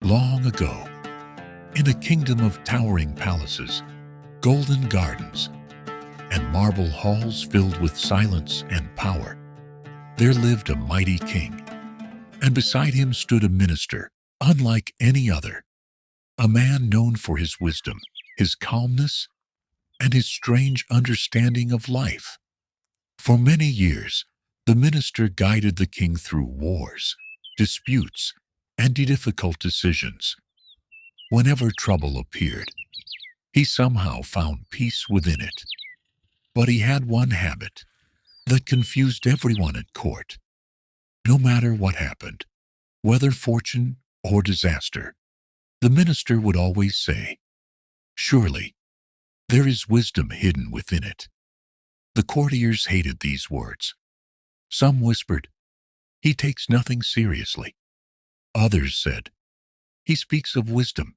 Long ago, in a kingdom of towering palaces, golden gardens, and marble halls filled with silence and power, there lived a mighty king, and beside him stood a minister unlike any other, a man known for his wisdom, his calmness, and his strange understanding of life. For many years, the minister guided the king through wars, disputes, and difficult decisions. Whenever trouble appeared, he somehow found peace within it. But he had one habit that confused everyone at court. No matter what happened, whether fortune or disaster, the minister would always say, "Surely, there is wisdom hidden within it." The courtiers hated these words. Some whispered, "He takes nothing seriously." Others said, "He speaks of wisdom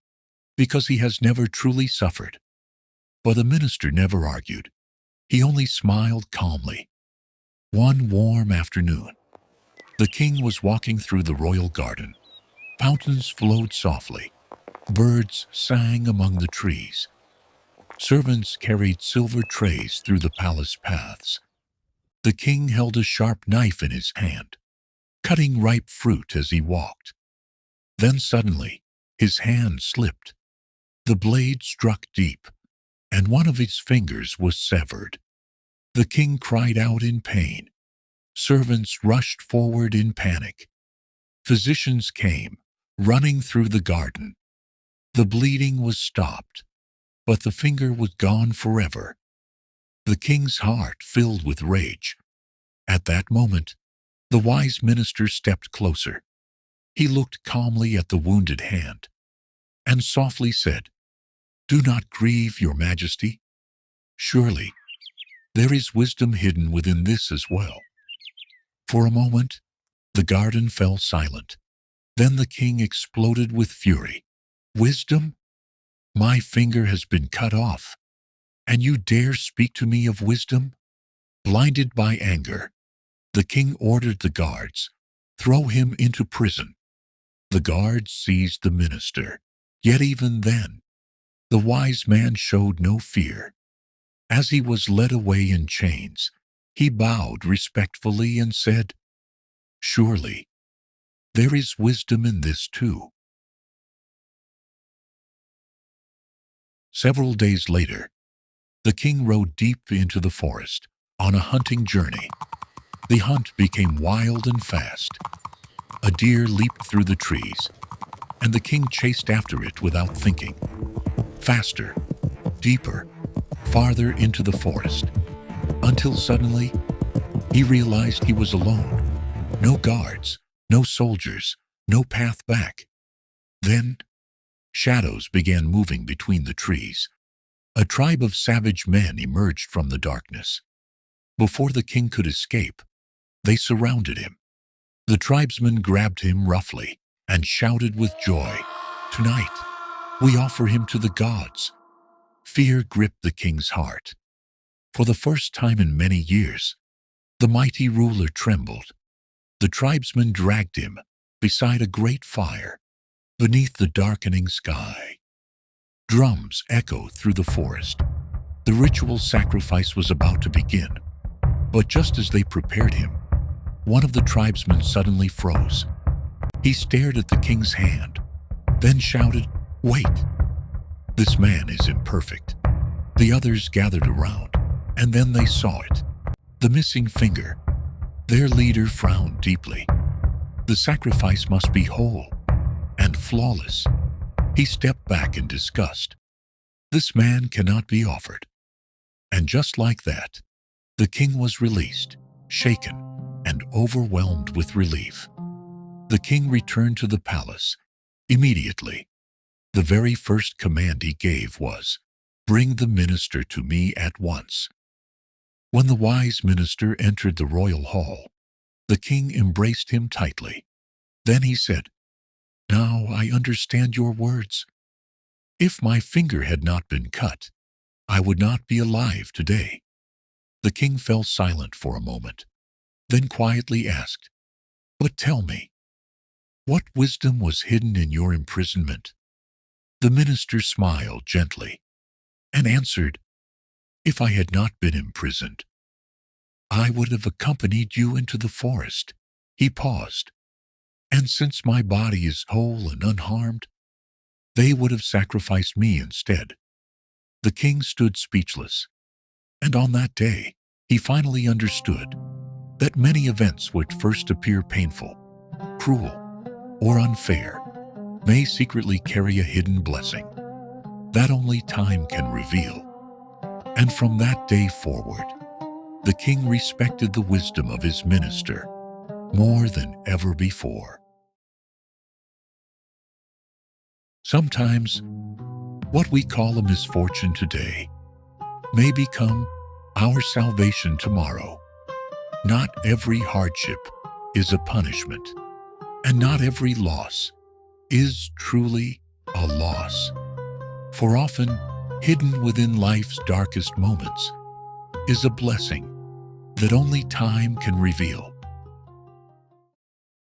because he has never truly suffered." But the minister never argued. He only smiled calmly. One warm afternoon, the king was walking through the royal garden. Fountains flowed softly. Birds sang among the trees. Servants carried silver trays through the palace paths. The king held a sharp knife in his hand, cutting ripe fruit as he walked. Then suddenly, his hand slipped. The blade struck deep, and one of his fingers was severed. The king cried out in pain. Servants rushed forward in panic. Physicians came, running through the garden. The bleeding was stopped, but the finger was gone forever. The king's heart filled with rage. At that moment, the wise minister stepped closer. He looked calmly at the wounded hand and softly said, "Do not grieve, your majesty. Surely, there is wisdom hidden within this as well." For a moment, the garden fell silent. Then the king exploded with fury. "Wisdom? My finger has been cut off, and you dare speak to me of wisdom?" Blinded by anger, the king ordered the guards, "Throw him into prison." The guards seized the minister. Yet even then, the wise man showed no fear. As he was led away in chains, he bowed respectfully and said, "Surely, there is wisdom in this too." Several days later, the king rode deep into the forest on a hunting journey. The hunt became wild and fast. A deer leaped through the trees, and the king chased after it without thinking. Faster, deeper, farther into the forest, until suddenly he realized he was alone. No guards, no soldiers, no path back. Then, shadows began moving between the trees. A tribe of savage men emerged from the darkness. Before the king could escape, they surrounded him. The tribesmen grabbed him roughly and shouted with joy, "Tonight, we offer him to the gods." Fear gripped the king's heart. For the first time in many years, the mighty ruler trembled. The tribesmen dragged him beside a great fire beneath the darkening sky. Drums echoed through the forest. The ritual sacrifice was about to begin. But just as they prepared him, one of the tribesmen suddenly froze. He stared at the king's hand, then shouted, "Wait! This man is imperfect." The others gathered around, and then they saw it. The missing finger. Their leader frowned deeply. The sacrifice must be whole and flawless. He stepped back in disgust. This man cannot be offered. And just like that, the king was released, shaken, and overwhelmed with relief. The king returned to the palace. Immediately, the very first command he gave was, "Bring the minister to me at once." When the wise minister entered the royal hall, the king embraced him tightly. Then he said, "Now I understand your words. If my finger had not been cut, I would not be alive today." The king fell silent for a moment, then quietly asked, "But tell me, What wisdom was hidden in your imprisonment? The minister smiled gently and answered, If I had not been imprisoned, I would have accompanied you into the forest. He paused, and since my body is whole and unharmed, they would have sacrificed me instead. The king stood speechless, and on that day, he finally understood that many events which first appear painful, cruel, or unfair may secretly carry a hidden blessing that only time can reveal. And from that day forward, the king respected the wisdom of his minister more than ever before. Sometimes, what we call a misfortune today may become our salvation tomorrow. Not every hardship is a punishment, and not every loss is truly a loss. For often, hidden within life's darkest moments is a blessing that only time can reveal.